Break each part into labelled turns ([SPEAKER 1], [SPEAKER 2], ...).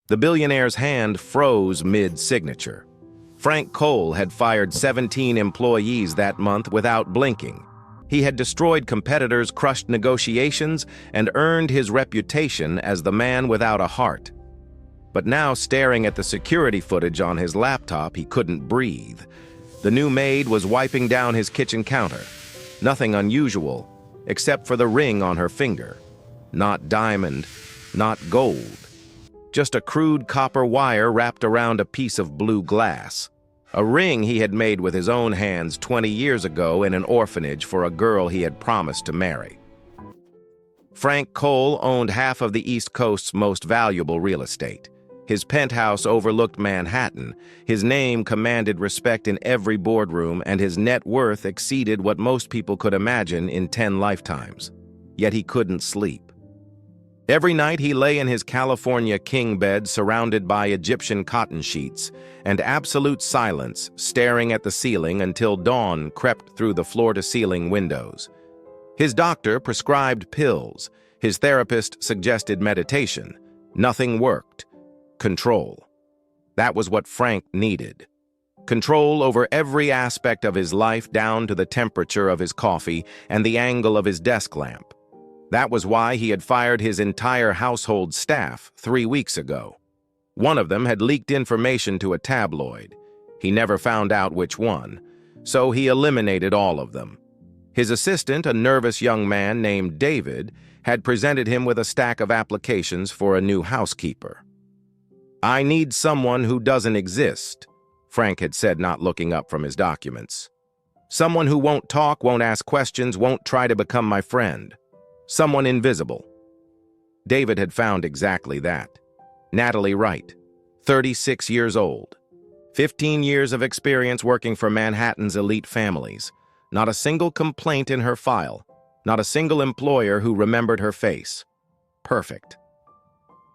[SPEAKER 1] The billionaire's hand froze mid-signature. Frank Cole had fired 17 employees that month without blinking. He had destroyed competitors, crushed negotiations, and earned his reputation as the man without a heart. But now, staring at the security footage on his laptop, he couldn't breathe. The new maid was wiping down his kitchen counter. Nothing unusual, except for the ring on her finger. Not diamond, not gold. Just a crude copper wire wrapped around a piece of blue glass. A ring he had made with his own hands 20 years ago in an orphanage for a girl he had promised to marry. Frank Cole owned half of the East Coast's most valuable real estate. His penthouse overlooked Manhattan, his name commanded respect in every boardroom, and his net worth exceeded what most people could imagine in 10 lifetimes. Yet he couldn't sleep. Every night he lay in his California king bed surrounded by Egyptian cotton sheets and absolute silence, staring at the ceiling until dawn crept through the floor-to-ceiling windows. His doctor prescribed pills. His therapist suggested meditation. Nothing worked. Control. That was what Frank needed. Control over every aspect of his life, down to the temperature of his coffee and the angle of his desk lamp. That was why he had fired his entire household staff 3 weeks ago. One of them had leaked information to a tabloid. He never found out which one, so he eliminated all of them. His assistant, a nervous young man named David, had presented him with a stack of applications for a new housekeeper. "I need someone who doesn't exist," Frank had said, not looking up from his documents. "Someone who won't talk, won't ask questions, won't try to become my friend. Someone invisible." David had found exactly that. Natalie Wright, 36 years old. 15 years of experience working for Manhattan's elite families. Not a single complaint in her file. Not a single employer who remembered her face. Perfect.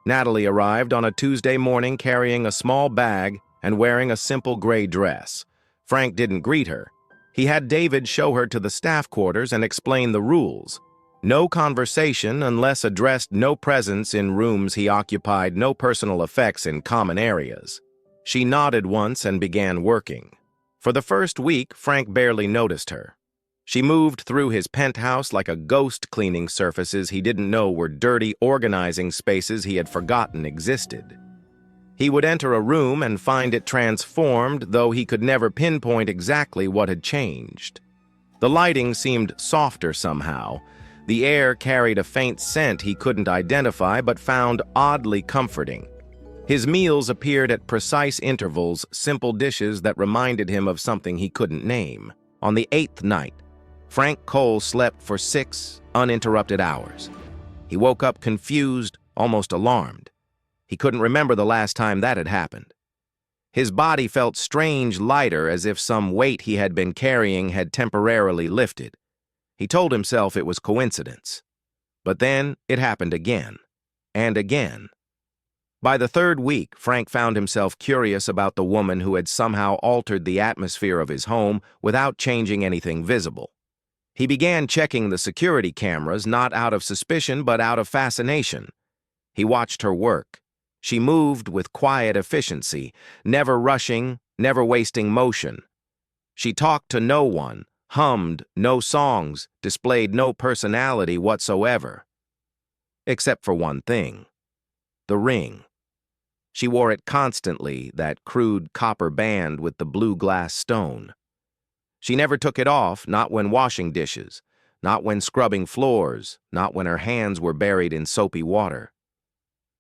[SPEAKER 1] Natalie arrived on a Tuesday morning carrying a small bag and wearing a simple gray dress. Frank didn't greet her. He had David show her to the staff quarters and explain the rules. No conversation unless addressed, no presence in rooms he occupied, no personal effects in common areas. She nodded once and began working. For the first week, Frank barely noticed her. She moved through his penthouse like a ghost, cleaning surfaces he didn't know were dirty, organizing spaces he had forgotten existed. He would enter a room and find it transformed, though he could never pinpoint exactly what had changed. The lighting seemed softer somehow. The air carried a faint scent he couldn't identify but found oddly comforting. His meals appeared at precise intervals, simple dishes that reminded him of something he couldn't name. On the 8th night, Frank Cole slept for 6 uninterrupted hours. He woke up confused, almost alarmed. He couldn't remember the last time that had happened. His body felt strange lighter, as if some weight he had been carrying had temporarily lifted. He told himself it was coincidence. But then it happened again, and again. By the 3rd week, Frank found himself curious about the woman who had somehow altered the atmosphere of his home without changing anything visible. He began checking the security cameras, not out of suspicion but out of fascination. He watched her work. She moved with quiet efficiency, never rushing, never wasting motion. She talked to no one, hummed no songs, displayed no personality whatsoever. Except for one thing: the ring. She wore it constantly, that crude copper band with the blue glass stone. She never took it off, not when washing dishes, not when scrubbing floors, not when her hands were buried in soapy water.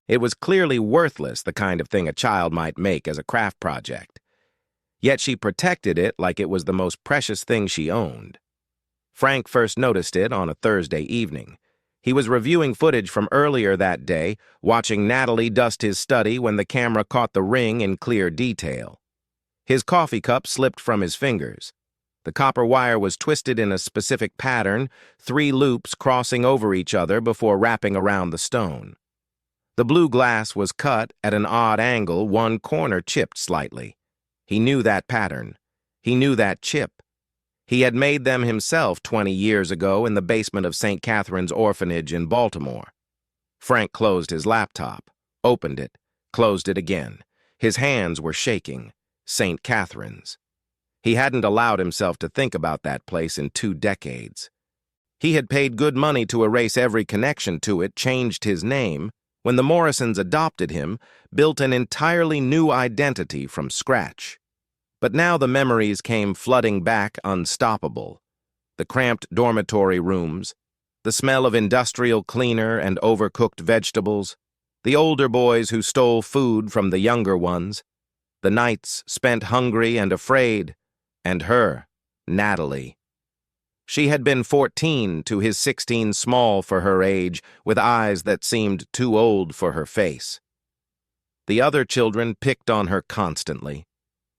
[SPEAKER 1] It was clearly worthless, the kind of thing a child might make as a craft project. Yet she protected it like it was the most precious thing she owned. Frank first noticed it on a Thursday evening. He was reviewing footage from earlier that day, watching Natalie dust his study when the camera caught the ring in clear detail. His coffee cup slipped from his fingers. The copper wire was twisted in a specific pattern, 3 loops crossing over each other before wrapping around the stone. The blue glass was cut at an odd angle, one corner chipped slightly. He knew that pattern. He knew that chip. He had made them himself 20 years ago in the basement of St. Catherine's Orphanage in Baltimore. Frank closed his laptop, opened it, closed it again. His hands were shaking. St. Catherine's. He hadn't allowed himself to think about that place in 2 decades. He had paid good money to erase every connection to it, changed his name, when the Morrisons adopted him, built an entirely new identity from scratch. But now the memories came flooding back unstoppable. The cramped dormitory rooms, the smell of industrial cleaner and overcooked vegetables, the older boys who stole food from the younger ones, the nights spent hungry and afraid, and her, Natalie. She had been 14 to his 16, small for her age, with eyes that seemed too old for her face. The other children picked on her constantly.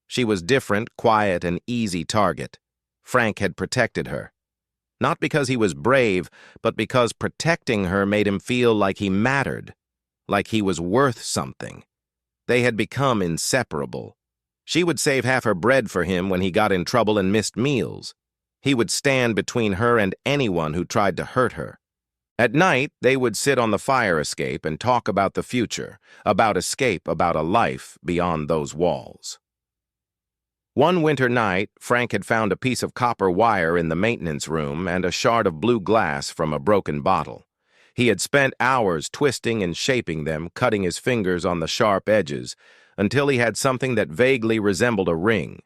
[SPEAKER 1] She was different, quiet, and easy target. Frank had protected her. Not because he was brave, but because protecting her made him feel like he mattered, like he was worth something. They had become inseparable. She would save half her bread for him when he got in trouble and missed meals. He would stand between her and anyone who tried to hurt her. At night, they would sit on the fire escape and talk about the future, about escape, about a life beyond those walls. One winter night, Frank had found a piece of copper wire in the maintenance room and a shard of blue glass from a broken bottle. He had spent hours twisting and shaping them, cutting his fingers on the sharp edges, until he had something that vaguely resembled a ring.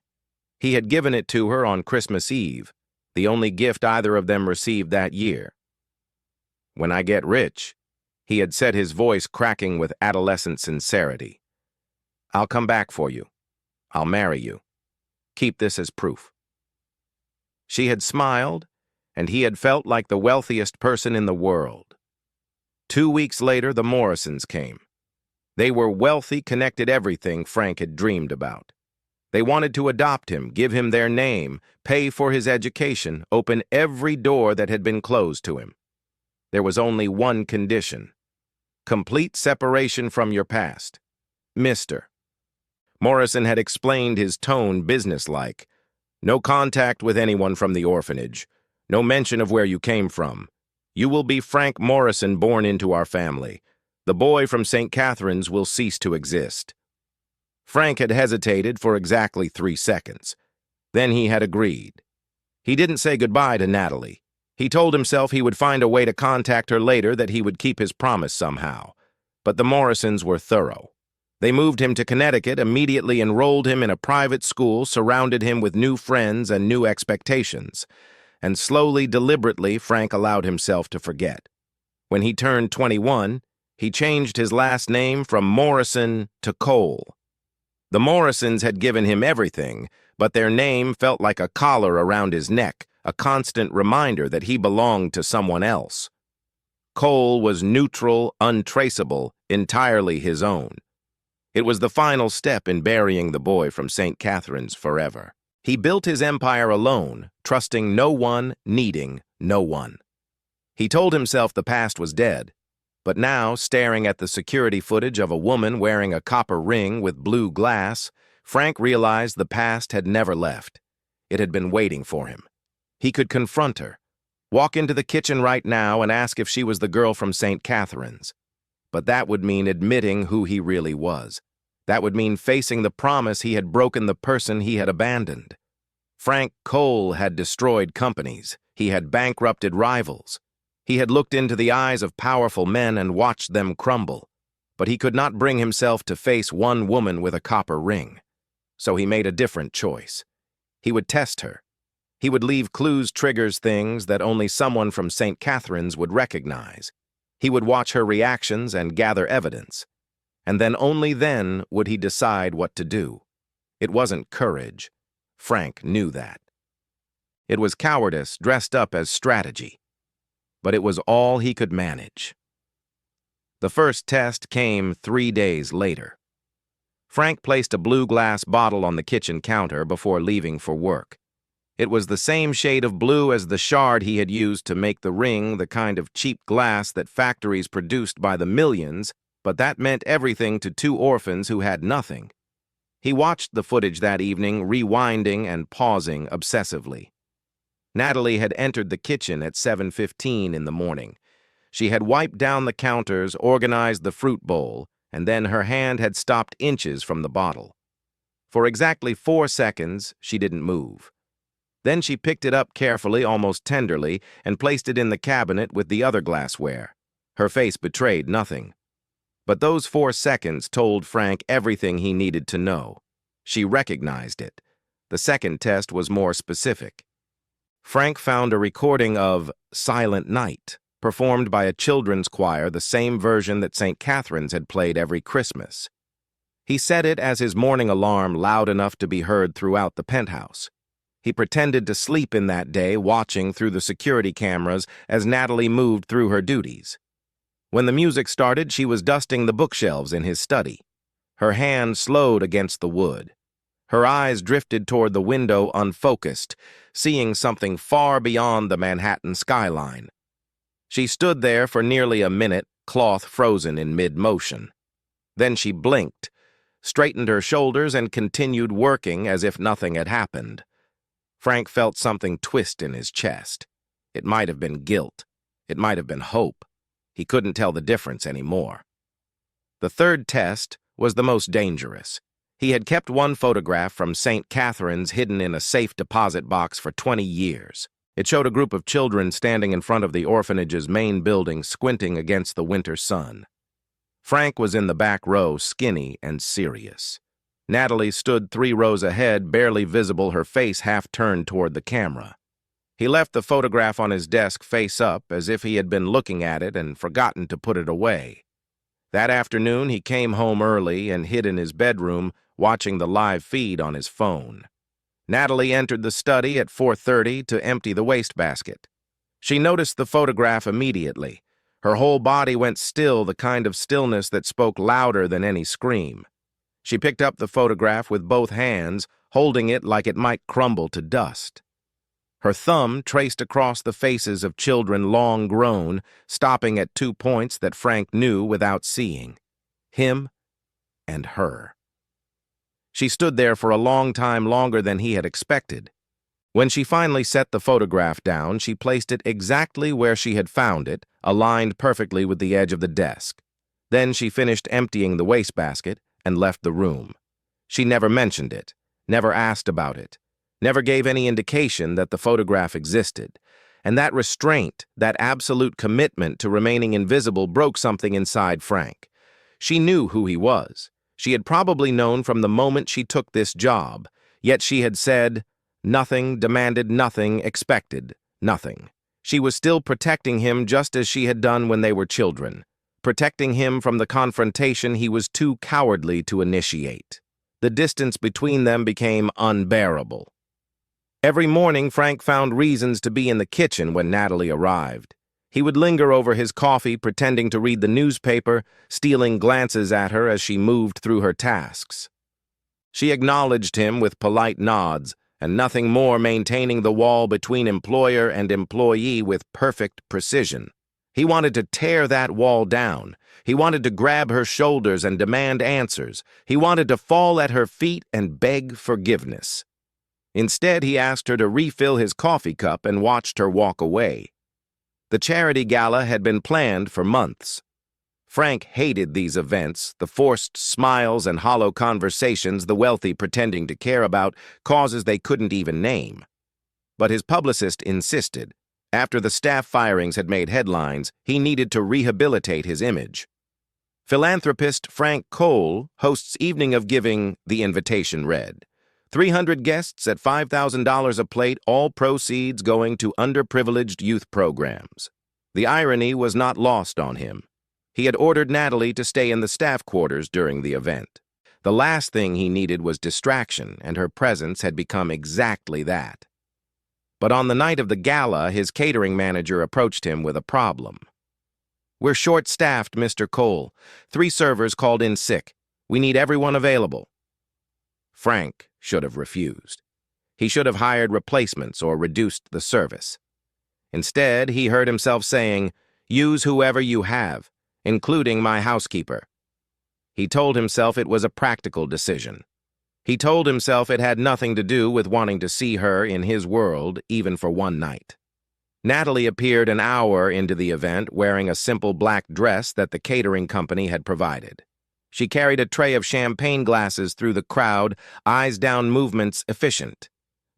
[SPEAKER 1] He had given it to her on Christmas Eve, the only gift either of them received that year. "When I get rich," he had said, his voice cracking with adolescent sincerity, "I'll come back for you. I'll marry you. Keep this as proof." She had smiled, and he had felt like the wealthiest person in the world. 2 weeks later, the Morrisons came. They were wealthy, connected, everything Frank had dreamed about. They wanted to adopt him, give him their name, pay for his education, open every door that had been closed to him. There was only one condition: complete separation from your past. Mr. Morrison had explained, his tone businesslike. "No contact with anyone from the orphanage. No mention of where you came from. You will be Frank Morrison, born into our family. The boy from St. Catherine's will cease to exist." Frank had hesitated for exactly 3 seconds. Then he had agreed. He didn't say goodbye to Natalie. He told himself he would find a way to contact her later, that he would keep his promise somehow. But the Morrisons were thorough. They moved him to Connecticut, immediately enrolled him in a private school, surrounded him with new friends and new expectations. And slowly, deliberately, Frank allowed himself to forget. When he turned 21, he changed his last name from Morrison to Cole. The Morrisons had given him everything, but their name felt like a collar around his neck, a constant reminder that he belonged to someone else. Cole was neutral, untraceable, entirely his own. It was the final step in burying the boy from St. Catherine's forever. He built his empire alone, trusting no one, needing no one. He told himself the past was dead, but now, staring at the security footage of a woman wearing a copper ring with blue glass, Frank realized the past had never left. It had been waiting for him. He could confront her, walk into the kitchen right now and ask if she was the girl from St. Catherine's. But that would mean admitting who he really was. That would mean facing the promise he had broken, the person he had abandoned. Frank Cole had destroyed companies. He had bankrupted rivals. He had looked into the eyes of powerful men and watched them crumble. But he could not bring himself to face one woman with a copper ring. So he made a different choice. He would test her. He would leave clues, triggers, things that only someone from St. Catherine's would recognize. He would watch her reactions and gather evidence. And then, only then, would he decide what to do. It wasn't courage. Frank knew that. It was cowardice dressed up as strategy. But it was all he could manage. The first test came 3 days later. Frank placed a blue glass bottle on the kitchen counter before leaving for work. It was the same shade of blue as the shard he had used to make the ring, the kind of cheap glass that factories produced by the millions, but that meant everything to 2 orphans who had nothing. He watched the footage that evening, rewinding and pausing obsessively. Natalie had entered the kitchen at 7:15 in the morning. She had wiped down the counters, organized the fruit bowl, and then her hand had stopped inches from the bottle. For exactly 4 seconds, she didn't move. Then she picked it up carefully, almost tenderly, and placed it in the cabinet with the other glassware. Her face betrayed nothing. But those 4 seconds told Frank everything he needed to know. She recognized it. The second test was more specific. Frank found a recording of Silent Night, performed by a children's choir, the same version that St. Catherine's had played every Christmas. He set it as his morning alarm, loud enough to be heard throughout the penthouse. He pretended to sleep in that day, watching through the security cameras as Natalie moved through her duties. When the music started, she was dusting the bookshelves in his study. Her hand slowed against the wood. Her eyes drifted toward the window unfocused, seeing something far beyond the Manhattan skyline. She stood there for nearly a minute, cloth frozen in mid-motion. Then she blinked, straightened her shoulders, and continued working as if nothing had happened. Frank felt something twist in his chest. It might have been guilt. It might have been hope. He couldn't tell the difference anymore. The third test was the most dangerous. He had kept one photograph from St. Catherine's hidden in a safe deposit box for 20 years. It showed a group of children standing in front of the orphanage's main building, squinting against the winter sun. Frank was in the back row, skinny and serious. Natalie stood 3 rows ahead, barely visible, her face half turned toward the camera. He left the photograph on his desk face up, as if he had been looking at it and forgotten to put it away. That afternoon, he came home early and hid in his bedroom, watching the live feed on his phone. Natalie entered the study at 4:30 to empty the wastebasket. She noticed the photograph immediately. Her whole body went still, the kind of stillness that spoke louder than any scream. She picked up the photograph with both hands, holding it like it might crumble to dust. Her thumb traced across the faces of children long grown, stopping at 2 points that Frank knew without seeing. Him and her. She stood there for a long time, longer than he had expected. When she finally set the photograph down, she placed it exactly where she had found it, aligned perfectly with the edge of the desk. Then she finished emptying the wastebasket and left the room. She never mentioned it, never asked about it, never gave any indication that the photograph existed. And that restraint, that absolute commitment to remaining invisible, broke something inside Frank. She knew who he was. She had probably known from the moment she took this job, yet she had said nothing, demanded nothing, expected nothing. She was still protecting him just as she had done when they were children, protecting him from the confrontation he was too cowardly to initiate. The distance between them became unbearable. Every morning, Frank found reasons to be in the kitchen when Natalie arrived. He would linger over his coffee, pretending to read the newspaper, stealing glances at her as she moved through her tasks. She acknowledged him with polite nods, and nothing more, maintaining the wall between employer and employee with perfect precision. He wanted to tear that wall down. He wanted to grab her shoulders and demand answers. He wanted to fall at her feet and beg forgiveness. Instead, he asked her to refill his coffee cup and watched her walk away. The charity gala had been planned for months. Frank hated these events, the forced smiles and hollow conversations the wealthy pretending to care about causes they couldn't even name. But his publicist insisted. After the staff firings had made headlines, he needed to rehabilitate his image. Philanthropist Frank Cole hosts Evening of Giving, the invitation read. 300 guests at $5,000 a plate, all proceeds going to underprivileged youth programs. The irony was not lost on him. He had ordered Natalie to stay in the staff quarters during the event. The last thing he needed was distraction, and her presence had become exactly that. But on the night of the gala, his catering manager approached him with a problem. "We're short-staffed, Mr. Cole. 3 servers called in sick. We need everyone available." Frank should have refused. He should have hired replacements or reduced the service. Instead, he heard himself saying, "Use whoever you have, including my housekeeper." He told himself it was a practical decision. He told himself it had nothing to do with wanting to see her in his world, even for one night. Natalie appeared an hour into the event wearing a simple black dress that the catering company had provided. She carried a tray of champagne glasses through the crowd, eyes down movements efficient.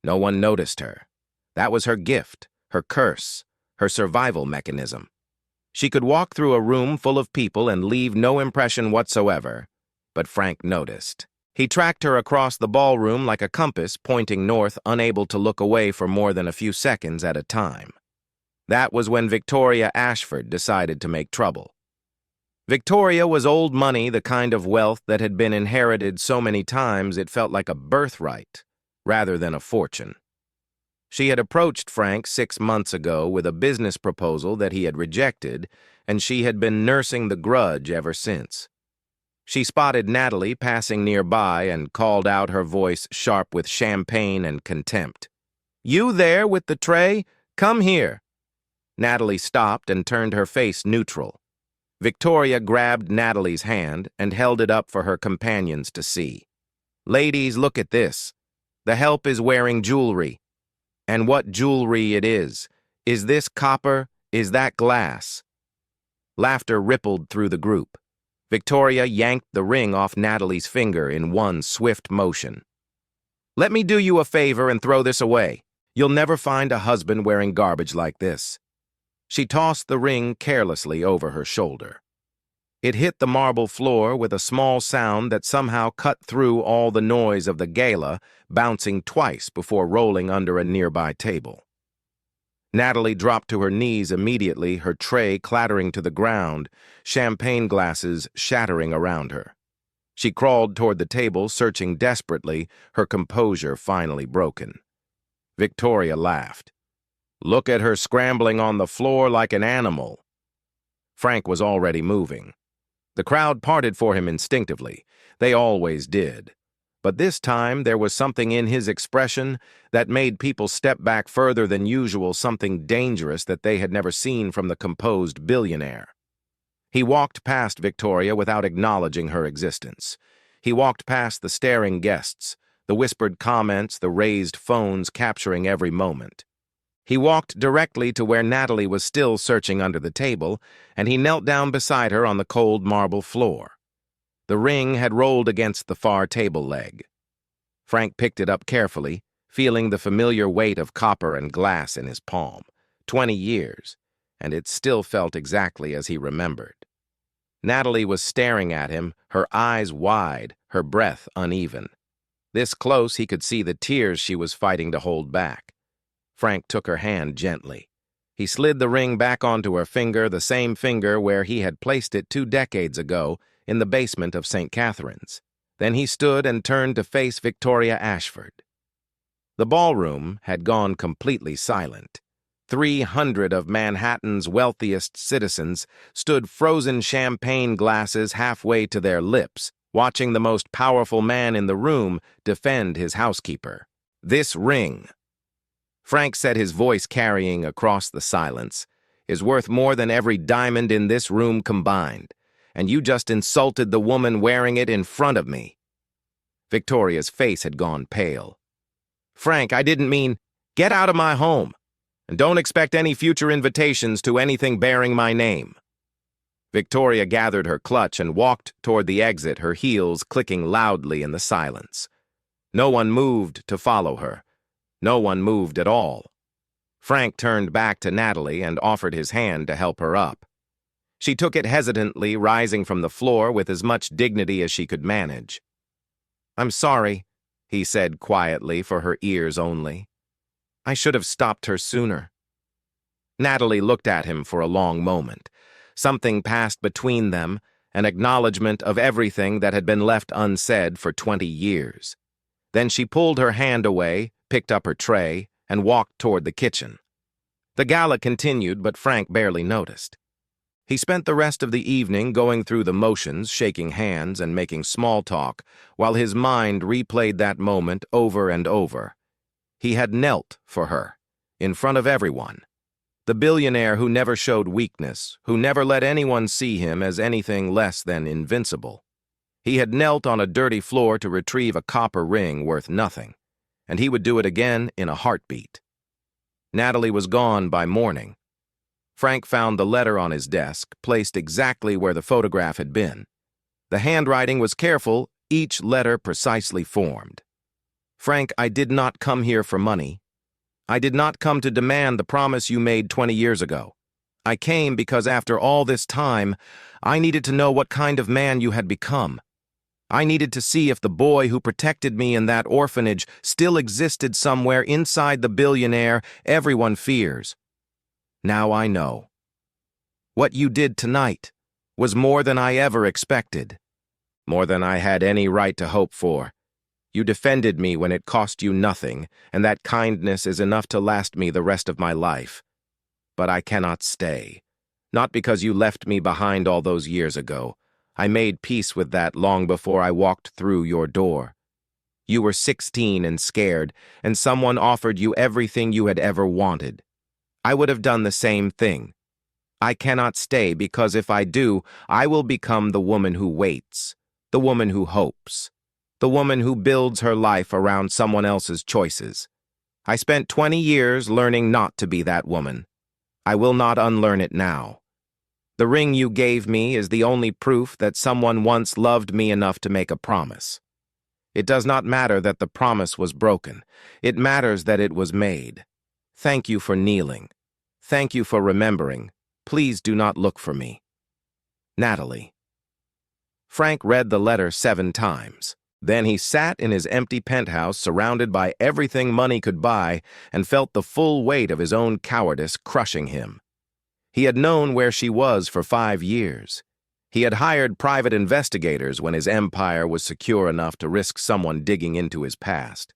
[SPEAKER 1] No one noticed her. That was her gift, her curse, her survival mechanism. She could walk through a room full of people and leave no impression whatsoever. But Frank noticed. He tracked her across the ballroom like a compass pointing north, unable to look away for more than a few seconds at a time. That was when Victoria Ashford decided to make trouble. Victoria was old money, the kind of wealth that had been inherited so many times it felt like a birthright, rather than a fortune. She had approached Frank 6 months ago with a business proposal that he had rejected, and she had been nursing the grudge ever since. She spotted Natalie passing nearby and called out, her voice sharp with champagne and contempt. "You there with the tray? Come here." Natalie stopped and turned her face neutral. Victoria grabbed Natalie's hand and held it up for her companions to see. "Ladies, look at this. The help is wearing jewelry. And what jewelry it is. Is this copper? Is that glass?" Laughter rippled through the group. Victoria yanked the ring off Natalie's finger in one swift motion. "Let me do you a favor and throw this away. You'll never find a husband wearing garbage like this." She tossed the ring carelessly over her shoulder. It hit the marble floor with a small sound that somehow cut through all the noise of the gala, bouncing twice before rolling under a nearby table. Natalie dropped to her knees immediately, her tray clattering to the ground, champagne glasses shattering around her. She crawled toward the table, searching desperately, her composure finally broken. Victoria laughed. "Look at her scrambling on the floor like an animal." Frank was already moving. The crowd parted for him instinctively. They always did. But this time there was something in his expression that made people step back further than usual, something dangerous that they had never seen from the composed billionaire. He walked past Victoria without acknowledging her existence. He walked past the staring guests, the whispered comments, the raised phones capturing every moment. He walked directly to where Natalie was still searching under the table, and he knelt down beside her on the cold marble floor. The ring had rolled against the far table leg. Frank picked it up carefully, feeling the familiar weight of copper and glass in his palm. 20 years, and it still felt exactly as he remembered. Natalie was staring at him, her eyes wide, her breath uneven. This close, he could see the tears she was fighting to hold back. Frank took her hand gently. He slid the ring back onto her finger, the same finger where he had placed it 2 decades ago, in the basement of St. Catherine's. Then he stood and turned to face Victoria Ashford. The ballroom had gone completely silent. 300 of Manhattan's wealthiest citizens stood frozen champagne glasses halfway to their lips, watching the most powerful man in the room defend his housekeeper. "This ring," Frank said, his voice carrying across the silence, "is worth more than every diamond in this room combined. And you just insulted the woman wearing it in front of me." Victoria's face had gone pale. "Frank, I didn't mean, get out of my home, and don't expect any future invitations to anything bearing my name." Victoria gathered her clutch and walked toward the exit, her heels clicking loudly in the silence. No one moved to follow her. No one moved at all. Frank turned back to Natalie and offered his hand to help her up. She took it hesitantly, rising from the floor with as much dignity as she could manage. "I'm sorry," he said quietly, for her ears only. "I should have stopped her sooner." Natalie looked at him for a long moment. Something passed between them, an acknowledgement of everything that had been left unsaid for 20 years. Then she pulled her hand away, picked up her tray, and walked toward the kitchen. The gala continued, but Frank barely noticed. He spent the rest of the evening going through the motions, shaking hands and making small talk, while his mind replayed that moment over and over. He had knelt for her, in front of everyone. The billionaire who never showed weakness, who never let anyone see him as anything less than invincible. He had knelt on a dirty floor to retrieve a copper ring worth nothing, and he would do it again in a heartbeat. Natalie was gone by morning. Frank found the letter on his desk, placed exactly where the photograph had been. The handwriting was careful, each letter precisely formed. Frank, I did not come here for money. I did not come to demand the promise you made 20 years ago. I came because after all this time, I needed to know what kind of man you had become. I needed to see if the boy who protected me in that orphanage still existed somewhere inside the billionaire everyone fears. Now I know. What you did tonight was more than I ever expected, more than I had any right to hope for. You defended me when it cost you nothing, and that kindness is enough to last me the rest of my life. But I cannot stay. Not because you left me behind all those years ago. I made peace with that long before I walked through your door. You were 16 and scared, and someone offered you everything you had ever wanted. I would have done the same thing. I cannot stay because if I do, I will become the woman who waits, the woman who hopes, the woman who builds her life around someone else's choices. I spent 20 years learning not to be that woman. I will not unlearn it now. The ring you gave me is the only proof that someone once loved me enough to make a promise. It does not matter that the promise was broken. It matters that it was made. Thank you for kneeling. Thank you for remembering. Please do not look for me. Natalie. Frank read the letter 7 times. Then he sat in his empty penthouse surrounded by everything money could buy and felt the full weight of his own cowardice crushing him. He had known where she was for 5 years. He had hired private investigators when his empire was secure enough to risk someone digging into his past.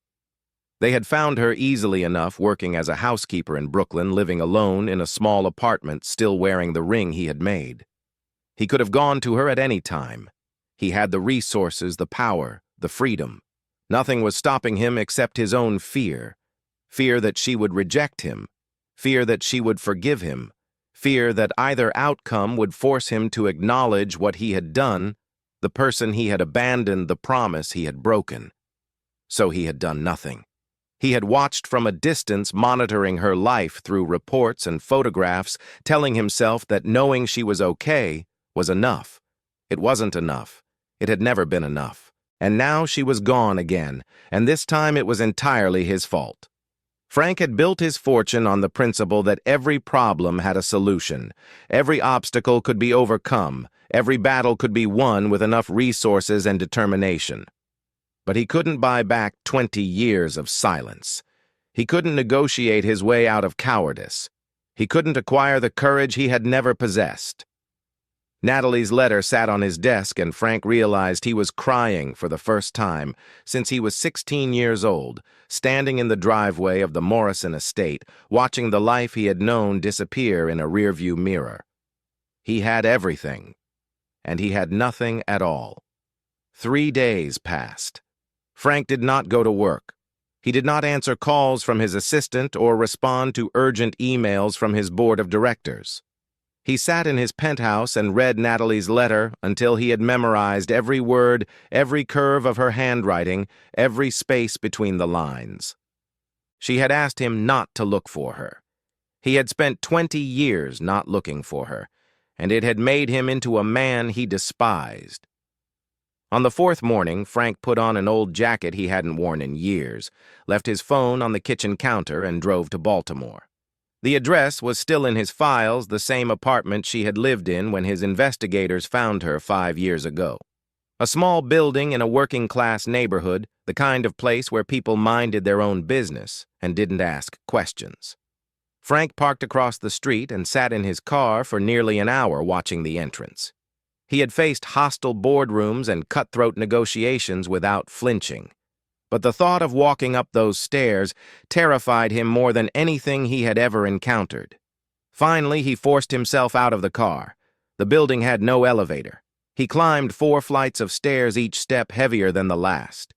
[SPEAKER 1] They had found her easily enough working as a housekeeper in Brooklyn, living alone in a small apartment, still wearing the ring he had made. He could have gone to her at any time. He had the resources, the power, the freedom. Nothing was stopping him except his own fear. Fear that she would reject him. Fear that she would forgive him. Fear that either outcome would force him to acknowledge what he had done, the person he had abandoned, the promise he had broken. So he had done nothing. He had watched from a distance, monitoring her life through reports and photographs, telling himself that knowing she was okay was enough. It wasn't enough. It had never been enough. And now she was gone again, and this time it was entirely his fault. Frank had built his fortune on the principle that every problem had a solution. Every obstacle could be overcome. Every battle could be won with enough resources and determination. But he couldn't buy back 20 years of silence. He couldn't negotiate his way out of cowardice. He couldn't acquire the courage he had never possessed. Natalie's letter sat on his desk, and Frank realized he was crying for the first time since he was 16 years old, standing in the driveway of the Morrison estate, watching the life he had known disappear in a rearview mirror. He had everything, and he had nothing at all. 3 days passed. Frank did not go to work. He did not answer calls from his assistant or respond to urgent emails from his board of directors. He sat in his penthouse and read Natalie's letter until he had memorized every word, every curve of her handwriting, every space between the lines. She had asked him not to look for her. He had spent 20 years not looking for her, and it had made him into a man he despised. On the 4th morning, Frank put on an old jacket he hadn't worn in years, left his phone on the kitchen counter, and drove to Baltimore. The address was still in his files, the same apartment she had lived in when his investigators found her 5 years ago. A small building in a working-class neighborhood, the kind of place where people minded their own business and didn't ask questions. Frank parked across the street and sat in his car for nearly an hour watching the entrance. He had faced hostile boardrooms and cutthroat negotiations without flinching. But the thought of walking up those stairs terrified him more than anything he had ever encountered. Finally, he forced himself out of the car. The building had no elevator. He climbed 4 flights of stairs, each step heavier than the last.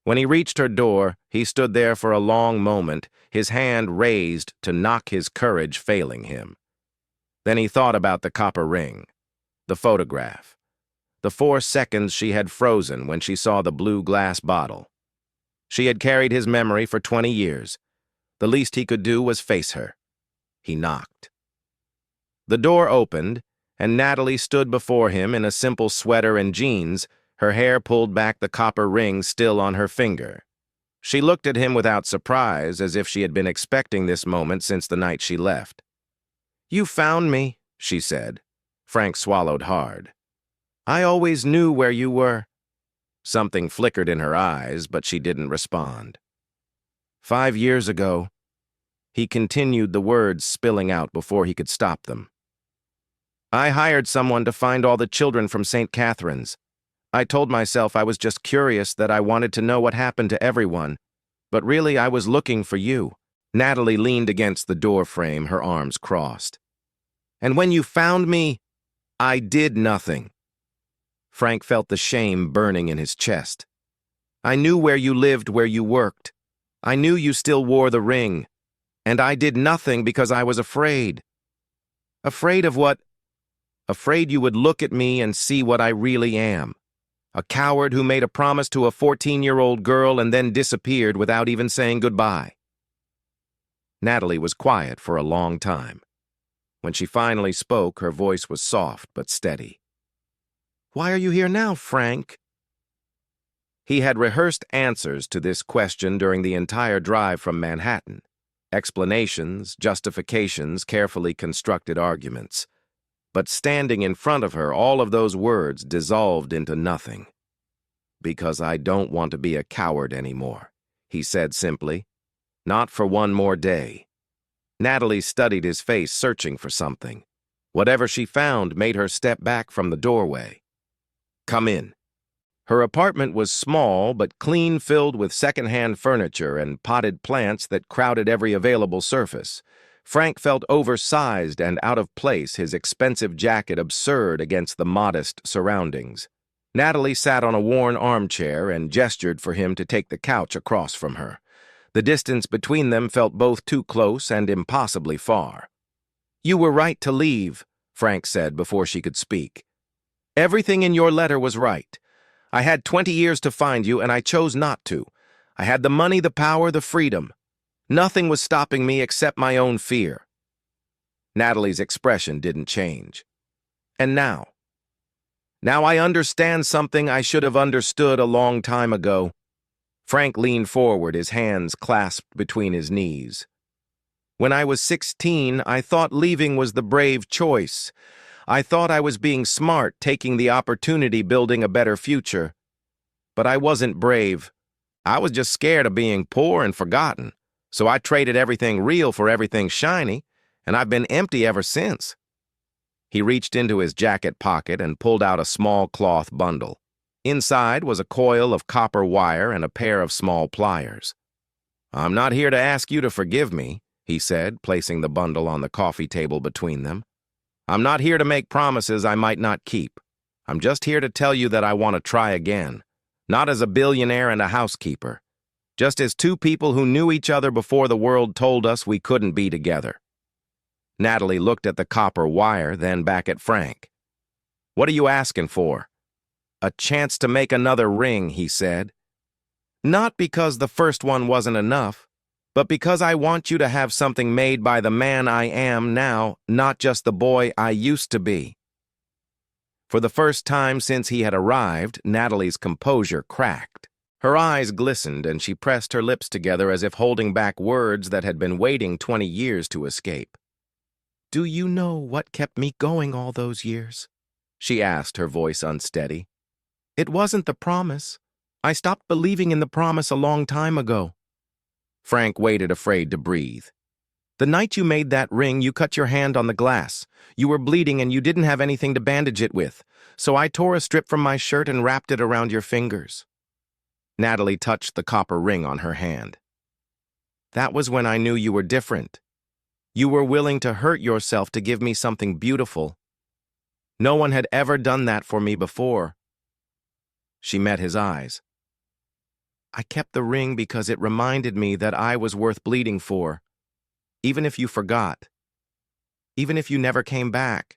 [SPEAKER 1] When he reached her door, he stood there for a long moment, his hand raised to knock his courage failing him. Then he thought about the copper ring, the photograph, the 4 seconds she had frozen when she saw the blue glass bottle. She had carried his memory for 20 years. The least he could do was face her. He knocked. The door opened, and Natalie stood before him in a simple sweater and jeans, her hair pulled back, the copper ring still on her finger. She looked at him without surprise, as if she had been expecting this moment since the night she left. "You found me," she said. Frank swallowed hard. "I always knew where you were." Something flickered in her eyes, but she didn't respond. 5 years ago, he continued, the words spilling out before he could stop them. "I hired someone to find all the children from St. Catherine's. I told myself I was just curious, that I wanted to know what happened to everyone, but really I was looking for you." Natalie leaned against the door frame, her arms crossed. "And when you found me, I did nothing." Frank felt the shame burning in his chest. "I knew where you lived, where you worked. I knew you still wore the ring. And I did nothing because I was afraid." "Afraid of what?" "Afraid you would look at me and see what I really am. A coward who made a promise to a 14-year-old girl and then disappeared without even saying goodbye." Natalie was quiet for a long time. When she finally spoke, her voice was soft but steady. "Why are you here now, Frank?" He had rehearsed answers to this question during the entire drive from Manhattan. Explanations, justifications, carefully constructed arguments. But standing in front of her, all of those words dissolved into nothing. "Because I don't want to be a coward anymore," he said simply. "Not for one more day." Natalie studied his face, searching for something. Whatever she found made her step back from the doorway. "Come in." Her apartment was small but clean, filled with second-hand furniture and potted plants that crowded every available surface. Frank felt oversized and out of place, his expensive jacket absurd against the modest surroundings. Natalie sat on a worn armchair and gestured for him to take the couch across from her. The distance between them felt both too close and impossibly far. "You were right to leave," Frank said before she could speak. "Everything in your letter was right. I had 20 years to find you, and I chose not to. I had the money, the power, the freedom. Nothing was stopping me except my own fear." Natalie's expression didn't change. "And now? Now I understand something I should have understood a long time ago." Frank leaned forward, his hands clasped between his knees. "When I was 16, I thought leaving was the brave choice. I thought I was being smart, taking the opportunity, building a better future. But I wasn't brave. I was just scared of being poor and forgotten. So I traded everything real for everything shiny, and I've been empty ever since." He reached into his jacket pocket and pulled out a small cloth bundle. Inside was a coil of copper wire and a pair of small pliers. "I'm not here to ask you to forgive me," he said, placing the bundle on the coffee table between them. "I'm not here to make promises I might not keep. I'm just here to tell you that I want to try again. Not as a billionaire and a housekeeper. Just as two people who knew each other before the world told us we couldn't be together." Natalie looked at the copper wire, then back at Frank. "What are you asking for?" "A chance to make another ring," he said. "Not because the first one wasn't enough, but because I want you to have something made by the man I am now, not just the boy I used to be." For the first time since he had arrived, Natalie's composure cracked. Her eyes glistened, and she pressed her lips together as if holding back words that had been waiting 20 years to escape. "Do you know what kept me going all those years?" she asked, her voice unsteady. "It wasn't the promise. I stopped believing in the promise a long time ago." Frank waited, afraid to breathe. "The night you made that ring, you cut your hand on the glass. You were bleeding and you didn't have anything to bandage it with, so I tore a strip from my shirt and wrapped it around your fingers." Natalie touched the copper ring on her hand. "That was when I knew you were different. You were willing to hurt yourself to give me something beautiful. No one had ever done that for me before." She met his eyes. "I kept the ring because it reminded me that I was worth bleeding for. Even if you forgot. Even if you never came back.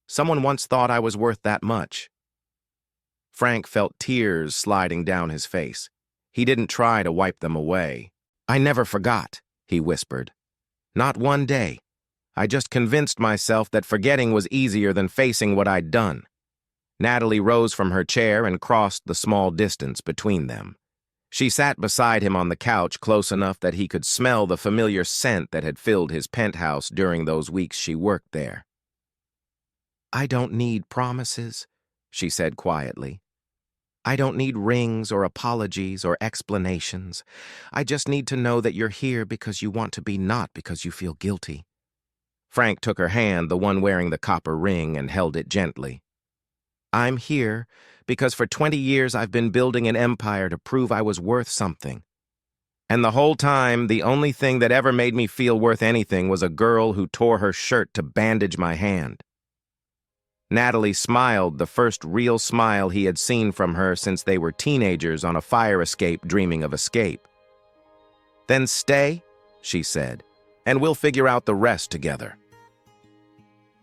[SPEAKER 1] Someone once thought I was worth that much." Frank felt tears sliding down his face. He didn't try to wipe them away. "I never forgot," he whispered. "Not one day. I just convinced myself that forgetting was easier than facing what I'd done. Natalie rose from her chair and crossed the small distance between them. She sat beside him on the couch close enough that he could smell the familiar scent that had filled his penthouse during those weeks she worked there. "I don't need promises," she said quietly. "I don't need rings or apologies or explanations. I just need to know that you're here because you want to be, not because you feel guilty." Frank took her hand, the one wearing the copper ring, and held it gently. "I'm here because for 20 years I've been building an empire to prove I was worth something. And the whole time, the only thing that ever made me feel worth anything was a girl who tore her shirt to bandage my hand." Natalie smiled, the first real smile he had seen from her since they were teenagers on a fire escape dreaming of escape. "Then stay," she said, "and we'll figure out the rest together."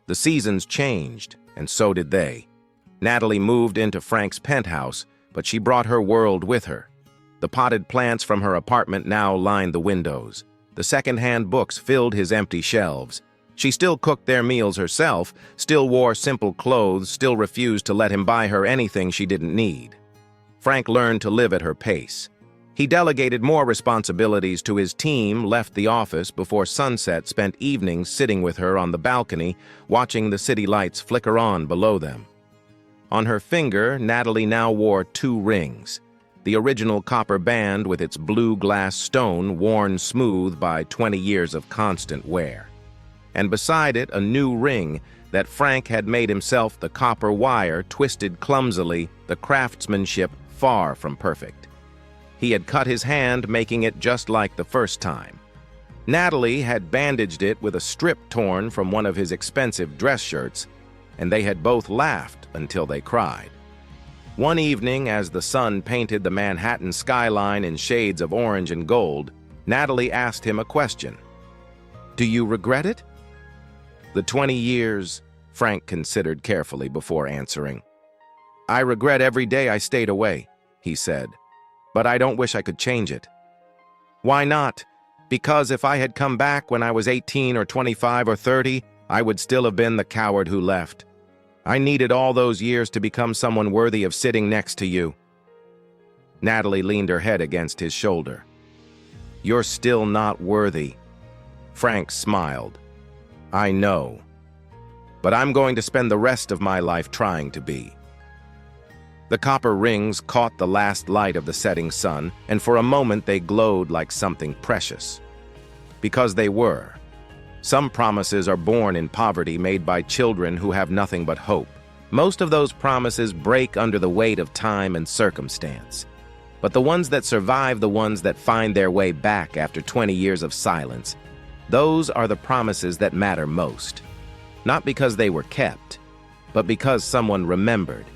[SPEAKER 1] The seasons changed, and so did they. Natalie moved into Frank's penthouse, but she brought her world with her. The potted plants from her apartment now lined the windows. The second-hand books filled his empty shelves. She still cooked their meals herself, still wore simple clothes, still refused to let him buy her anything she didn't need. Frank learned to live at her pace. He delegated more responsibilities to his team, left the office before sunset, spent evenings sitting with her on the balcony, watching the city lights flicker on below them. On her finger, Natalie now wore 2 rings. The original copper band with its blue glass stone worn smooth by 20 years of constant wear. And beside it, a new ring that Frank had made himself, the copper wire twisted clumsily, the craftsmanship far from perfect. He had cut his hand, making it just like the first time. Natalie had bandaged it with a strip torn from one of his expensive dress shirts, and they had both laughed until they cried. One evening, as the sun painted the Manhattan skyline in shades of orange and gold, Natalie asked him a question. "Do you regret it?" "The 20 years," Frank considered carefully before answering. "I regret every day I stayed away," he said, "but I don't wish I could change it." "Why not?" "Because if I had come back when I was 18 or 25 or 30, I would still have been the coward who left. I needed all those years to become someone worthy of sitting next to you." Natalie leaned her head against his shoulder. "You're still not worthy." Frank smiled. "I know. But I'm going to spend the rest of my life trying to be." The copper rings caught the last light of the setting sun, and for a moment they glowed like something precious. Because they were. Some promises are born in poverty, made by children who have nothing but hope. Most of those promises break under the weight of time and circumstance. But the ones that survive, the ones that find their way back after 20 years of silence, those are the promises that matter most. Not because they were kept, but because someone remembered.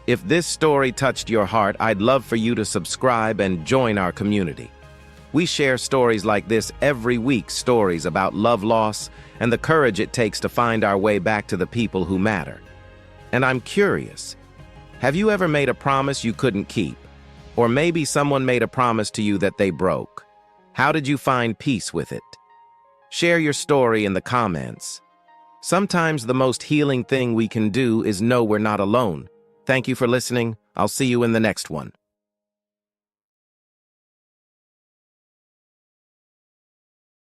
[SPEAKER 1] If this story touched your heart, I'd love for you to subscribe and join our community. We share stories like this every week, stories about love loss and the courage it takes to find our way back to the people who matter. And I'm curious, have you ever made a promise you couldn't keep? Or maybe someone made a promise to you that they broke. How did you find peace with it? Share your story in the comments. Sometimes the most healing thing we can do is know we're not alone. Thank you for listening. I'll see you in the next one.